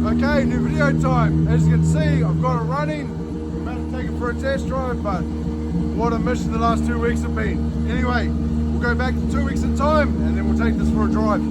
Okay, new video time. As you can see, I've got it running. I'm about to take it for a test drive, but what a mission the last 2 weeks have been. Anyway, we'll go back to 2 weeks in time and then we'll take this for a drive.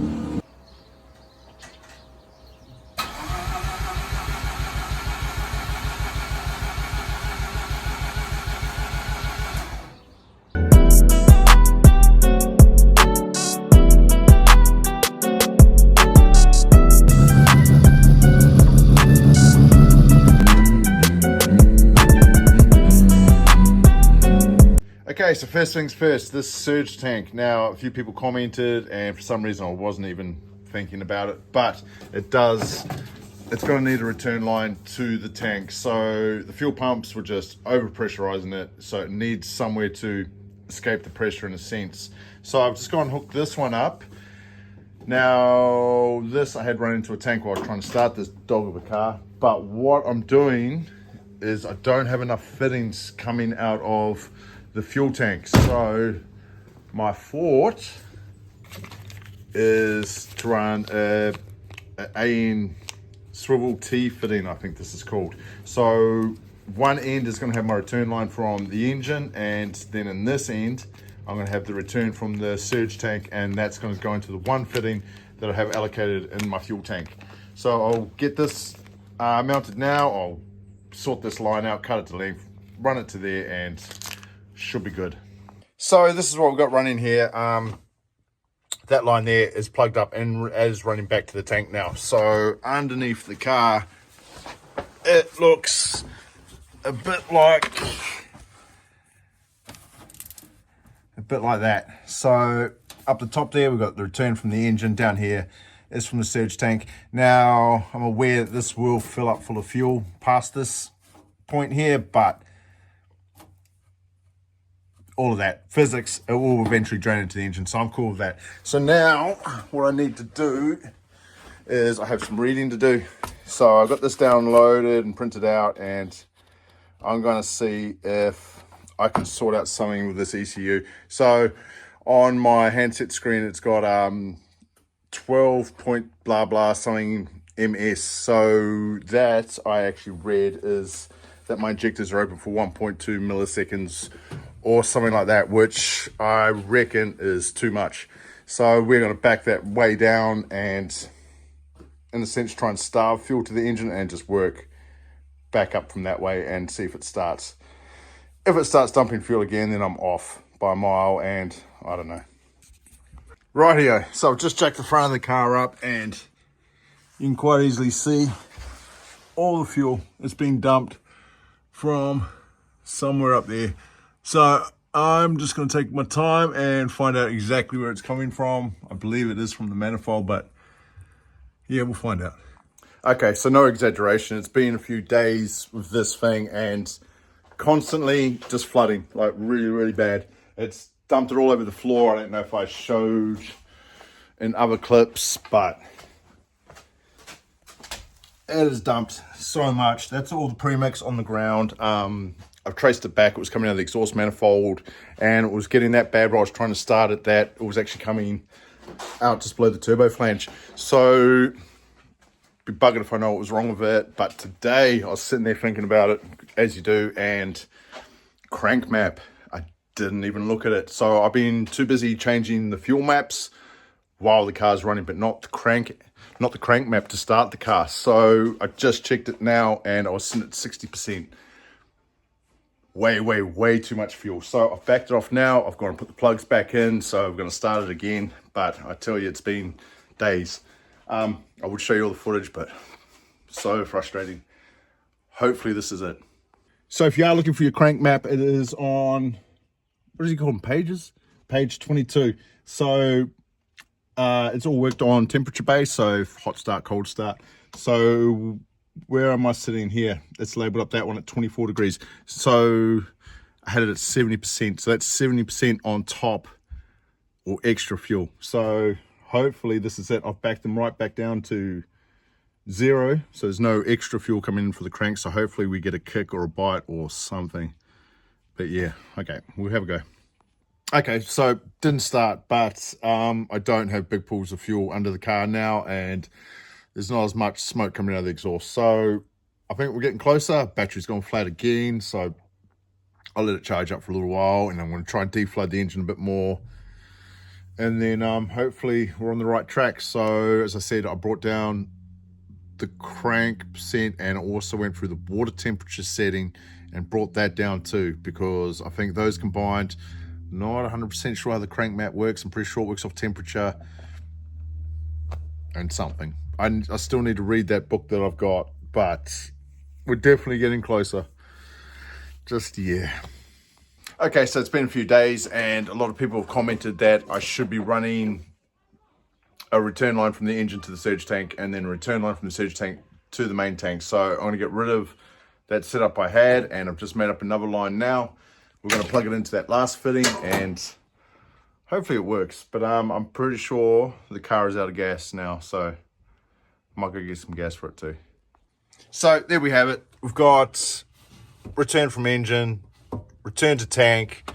Okay, so first things first, this surge tank. Now, a few people commented, and for some reason I wasn't even thinking about it, but it's going to need a return line to the tank. So the fuel pumps were just over pressurizing it, so it needs somewhere to escape the pressure in a sense. So I've just gone and hooked this one up. Now, this I had run into a tank while I was trying to start this dog of a car, but what I'm doing is I don't have enough fittings coming out of the fuel tank. So my thought is to run a AN swivel T fitting, I think this is called. So one end is going to have my return line from the engine, and then in this end I'm going to have the return from the surge tank, and that's going to go into the one fitting that I have allocated in my fuel tank. So I'll get this mounted now. I'll sort this line out, cut it to length, run it to there, and should be good. So this is what we've got running here. That line there is plugged up and is running back to the tank now. So underneath the car, it looks a bit like that. So up the top there, we've got the return from the engine. Down here is from the surge tank. Now I'm aware that this will fill up full of fuel past this point here, but all of that physics, it will eventually drain into the engine, so I'm cool with that. So now what I need to do is I have some reading to do. So I've got this downloaded and printed out, and I'm going to see if I can sort out something with this ECU. So on my handset screen, it's got 12 point blah blah something MS. So that I actually read is that my injectors are open for 1.2 milliseconds or something like that, which I reckon is too much. So we're going to back that way down and in a sense try and starve fuel to the engine and just work back up from that way and see if it starts. If it starts dumping fuel again, then I'm off by a mile, and I don't know. Rightio, so I've just jacked the front of the car up, and you can quite easily see all the fuel that's been dumped from somewhere up there. So I'm just going to take my time and find out exactly where it's coming from. I believe it is from the manifold, but yeah, we'll find out. Okay, so no exaggeration. It's been a few days with this thing and constantly just flooding, like really, really bad. It's dumped it all over the floor. I don't know if I showed in other clips, but it is dumped so much. That's all the premix on the ground. I've traced it back. It was coming out of the exhaust manifold, and it was getting that bad while I was trying to start it, that it was actually coming out just below the turbo flange. So be buggered if I know what was wrong with it. But today I was sitting there thinking about it, as you do, and crank map, I didn't even look at it. So I've been too busy changing the fuel maps while the car's running, but not the crank map to start the car. So I just checked it now, and I was sitting at 60%. Way too much fuel. So I've backed it off now. I've gone and put the plugs back in, so I'm going to start it again. But I tell you, it's been days. I would show you all the footage, but so frustrating. Hopefully this is it. So if you are looking for your crank map, it is on, what does he call them, pages? Page 22. So it's all worked on temperature base, so hot start, cold start. So where am I sitting here? It's labeled up that one at 24 degrees. So I had it at 70%. So that's 70% on top or extra fuel. So hopefully this is it. I've backed them right back down to 0. So there's no extra fuel coming in for the crank. So hopefully we get a kick or a bite or something. But yeah, okay, we'll have a go. Okay, so didn't start, but I don't have big pools of fuel under the car now, and there's not as much smoke coming out of the exhaust. So I think we're getting closer. Battery's gone flat again, so I'll let it charge up for a little while, and I'm going to try and defload the engine a bit more, and then hopefully we're on the right track. So as I said, I brought down the crank percent and also went through the water temperature setting and brought that down too, because I think those combined, not 100% sure how the crank map works. I'm pretty sure it works off temperature and something. I still need to read that book that I've got, but we're definitely getting closer. Yeah. Okay, so it's been a few days, and a lot of people have commented that I should be running a return line from the engine to the surge tank, and then a return line from the surge tank to the main tank. So I'm going to get rid of that setup I had, and I've just made up another line now. We're going to plug it into that last fitting, and hopefully it works. But I'm pretty sure the car is out of gas now, so I might go get some gas for it too. So there we have it. We've got return from engine, return to tank,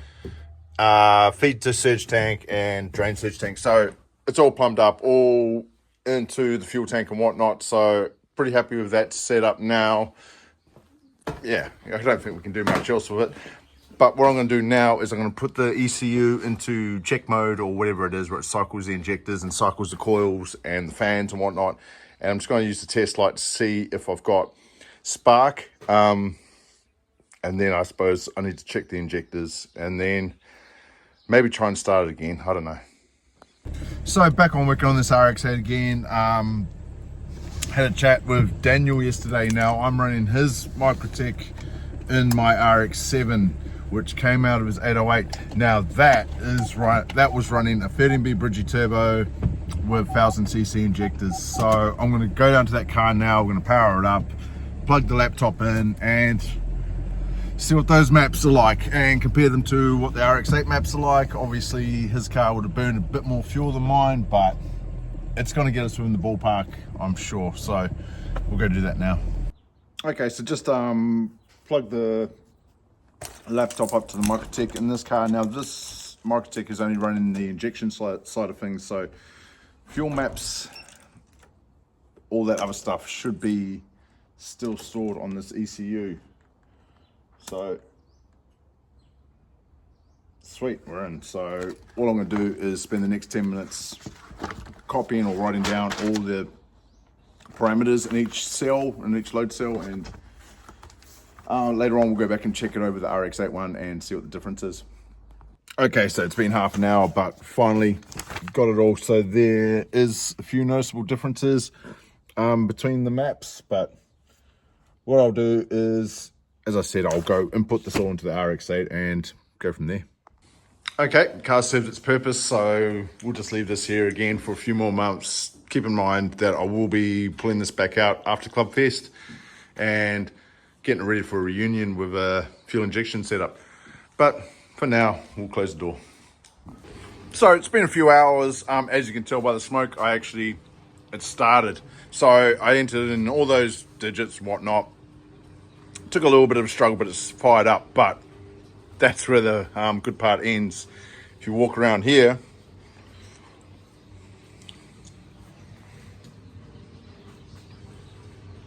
feed to surge tank, and drain surge tank. So it's all plumbed up, all into the fuel tank and whatnot. So pretty happy with that setup now. Yeah, I don't think we can do much else with it. But what I'm going to do now is I'm going to put the ECU into check mode, or whatever it is, where it cycles the injectors and cycles the coils and the fans and whatnot. And I'm just going to use the test light to see if I've got spark. And then I suppose I need to check the injectors and then maybe try and start it again. I don't know. So back on working on this Rx8 again. Had a chat with Daniel yesterday. Now I'm running his Microtech in my Rx7, which came out of his 808. Now that was running a 13B Bridgie turbo with 1000cc injectors. So I'm going to go down to that car now. We're going to power it up, plug the laptop in, and see what those maps are like, and compare them to what the Rx8 maps are like. Obviously his car would have burned a bit more fuel than mine, but it's going to get us within the ballpark, I'm sure. So we'll go do that now. Okay, so just plug the laptop up to the Microtech in this car. Now this Microtech is only running the injection side of things, so fuel maps, all that other stuff should be still stored on this ECU. So sweet, we're in. So all I'm going to do is spend the next 10 minutes copying or writing down all the parameters in each cell, in each load cell, and later on we'll go back and check it over the Rx8 one and see what the difference is. Okay, so it's been half an hour, but finally got it all. So there is a few noticeable differences between the maps, but what I'll do is, as I said, I'll go input this all into the Rx8 and go from there. Okay, the car served its purpose, so we'll just leave this here again for a few more months. Keep in mind that I will be pulling this back out after Club Fest and getting it ready for a reunion with a fuel injection setup. But for now, we'll close the door. So it's been a few hours. As you can tell by the smoke, it started. So I entered in all those digits and whatnot. Took a little bit of a struggle, but it's fired up. But that's where the good part ends. If you walk around here,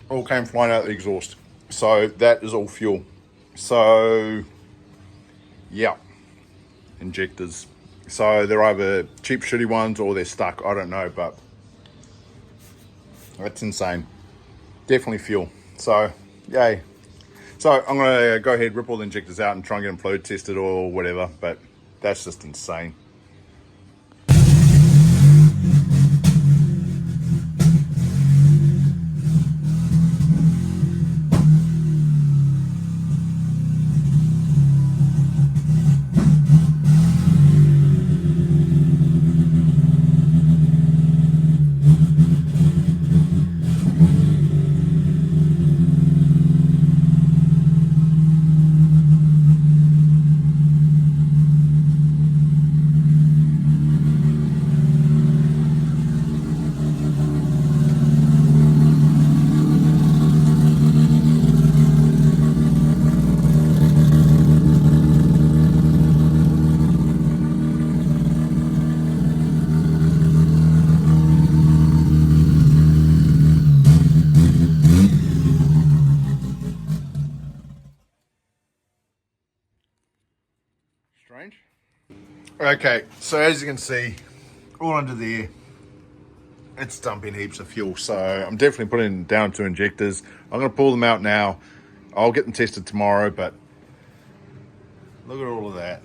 all came flying out of the exhaust. So that is all fuel. So yeah, injectors. So they're either cheap shitty ones or they're stuck, I don't know, but that's insane. Definitely fuel. So yay. So I'm going to go ahead, rip all the injectors out and try and get them flow tested or whatever, but that's just insane. change. Okay, so as you can see, all under there, it's dumping heaps of fuel. So I'm definitely putting it down to injectors. I'm going to pull them out now. I'll get them tested tomorrow, but look at all of that.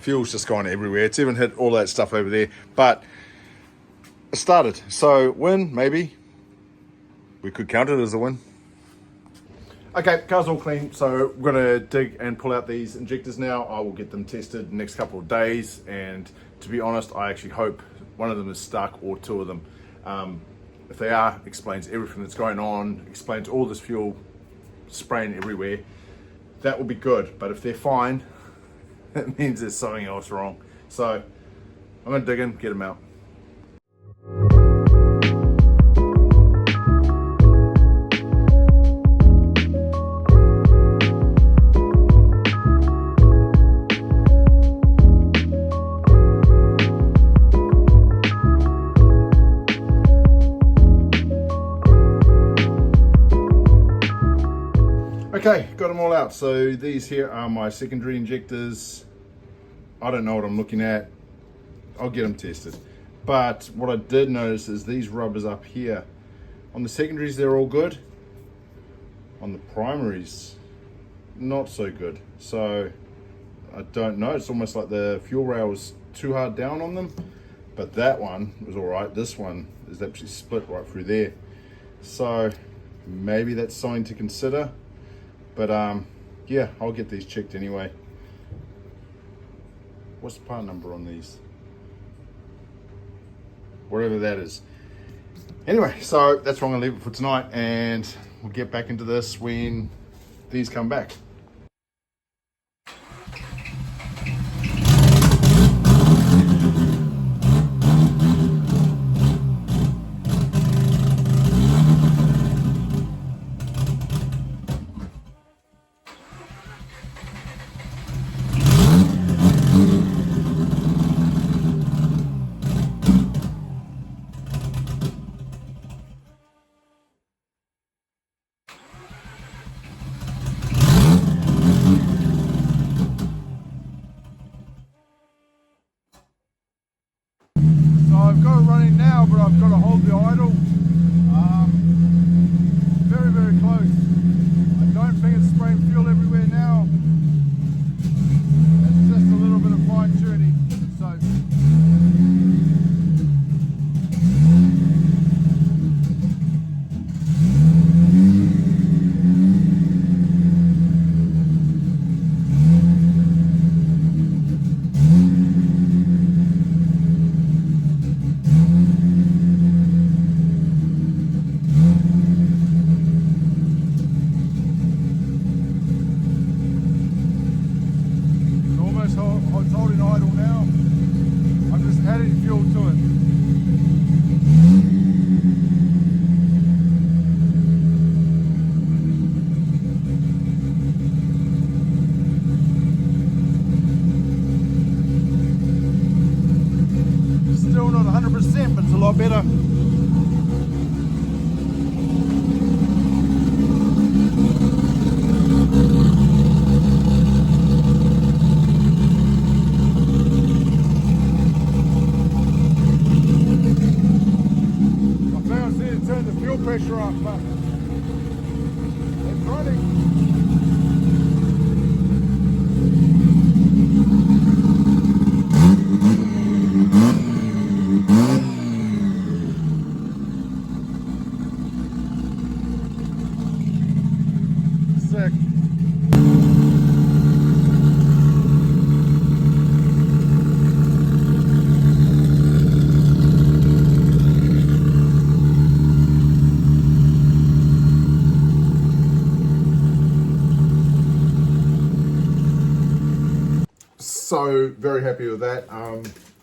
Fuel's just gone everywhere. It's even hit all that stuff over there. But it started. So win, maybe. We could count it as a win. Okay, car's all clean, so we're gonna dig and pull out these injectors now. I will get them tested the next couple of days, and to be honest, I actually hope one of them is stuck or two of them. If they are, explains everything that's going on, explains all this fuel spraying everywhere. That will be good, but if they're fine, it means there's something else wrong. So I'm gonna dig in, get them out. Okay, got them all out. So these here are my secondary injectors. I don't know what I'm looking at. I'll get them tested. But what I did notice is these rubbers up here. On the secondaries, they're all good. On the primaries, not so good. So I don't know. It's almost like the fuel rail was too hard down on them. But that one was all right. This one is actually split right through there. So maybe that's something to consider. But yeah, I'll get these checked anyway. What's the part number on these? Whatever that is. Anyway, so that's where I'm gonna leave it for tonight, and we'll get back into this when these come back. So I've got it running now, but I've got to hold the idle. Very, very close. I don't think it's spraying fuel everywhere now. It's just a little bit of fine tuning. So it's holding idle now. I'm just adding fuel to it. Still not 100%, but it's a lot better. Turn the fuel pressure up, but it's running. Sick. So very happy with that.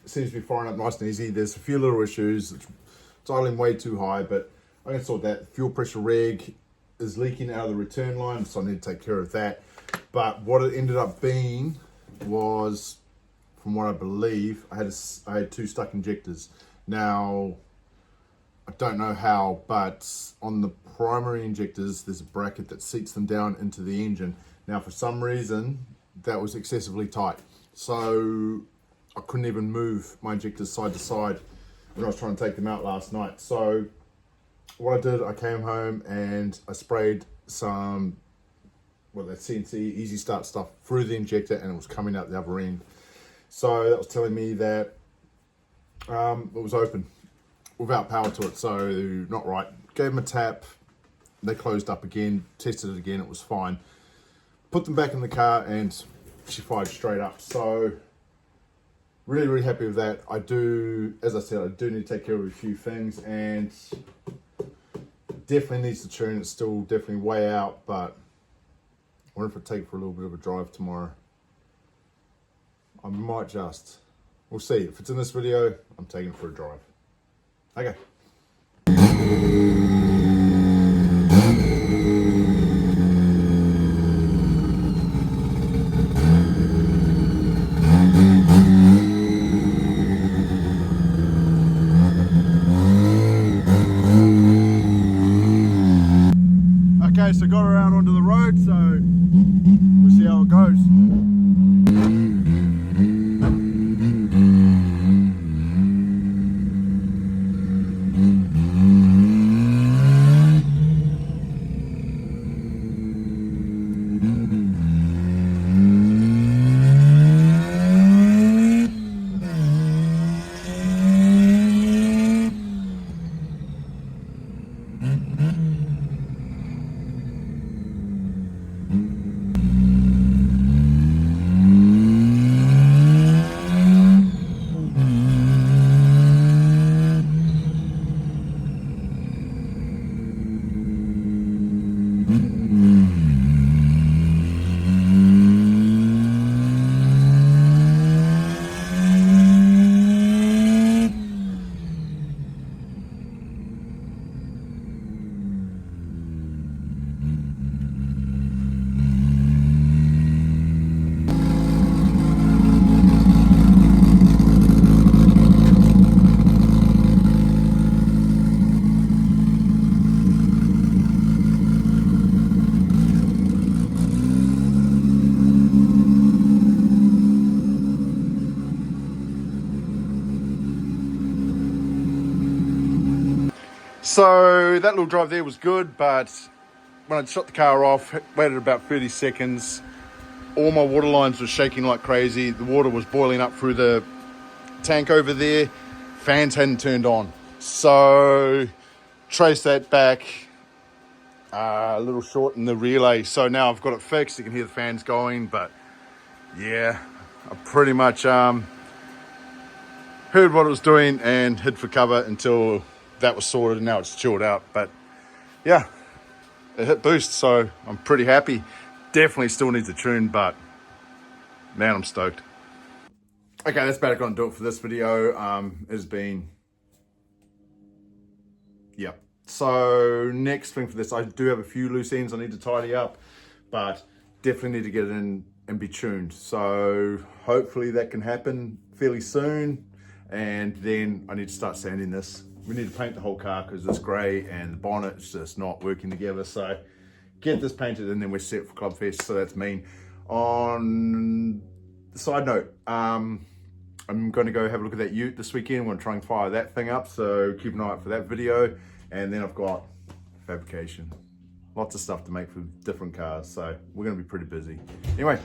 Seems to be firing up nice and easy. There's a few little issues. It's idling way too high, but I can sort that. Fuel pressure reg is leaking out of the return line, so I need to take care of that. But what it ended up being was, from what I believe, I had two stuck injectors. Now, I don't know how, but on the primary injectors, there's a bracket that seats them down into the engine. Now, for some reason, that was excessively tight. So I couldn't even move my injectors side to side when I was trying to take them out last night. So what I did, I came home and I sprayed some, well, that CNC easy start stuff through the injector, and it was coming out the other end. So that was telling me that it was open without power to it, so not right. Gave them a tap, they closed up again, tested it again, it was fine. Put them back in the car and she fired straight up. So really, really happy with that. I do, as I said, I do need to take care of a few things, and definitely needs to tune. It's still definitely way out, but I wonder if I take it for a little bit of a drive tomorrow. I might just, we'll see. If it's in this video, I'm taking it for a drive. Okay. Okay, so got her out onto the road, so we'll see how it goes. So that little drive there was good, but when I shut the car off, waited about 30 seconds, all my water lines were shaking like crazy. The water was boiling up through the tank over there. Fans hadn't turned on. So trace that back a little short in the relay. So now I've got it fixed. You can hear the fans going, but yeah, I pretty much heard what it was doing and hid for cover until that was sorted, and now it's chilled out. But yeah, it hit boost, so I'm pretty happy. Definitely still needs a tune, but man, I'm stoked. Okay, that's about gonna do it for this video. It has been, yeah. So next thing for this, I do have a few loose ends I need to tidy up, but definitely need to get it in and be tuned. So hopefully that can happen fairly soon, and then I need to start sanding this. We need to paint the whole car because it's grey and the bonnet's just not working together. So get this painted and then we're set for Clubfest. So that's mean. On the side note, I'm going to go have a look at that ute this weekend. I'm going to try and fire that thing up. So keep an eye out for that video. And then I've got fabrication. Lots of stuff to make for different cars. So we're going to be pretty busy. Anyway.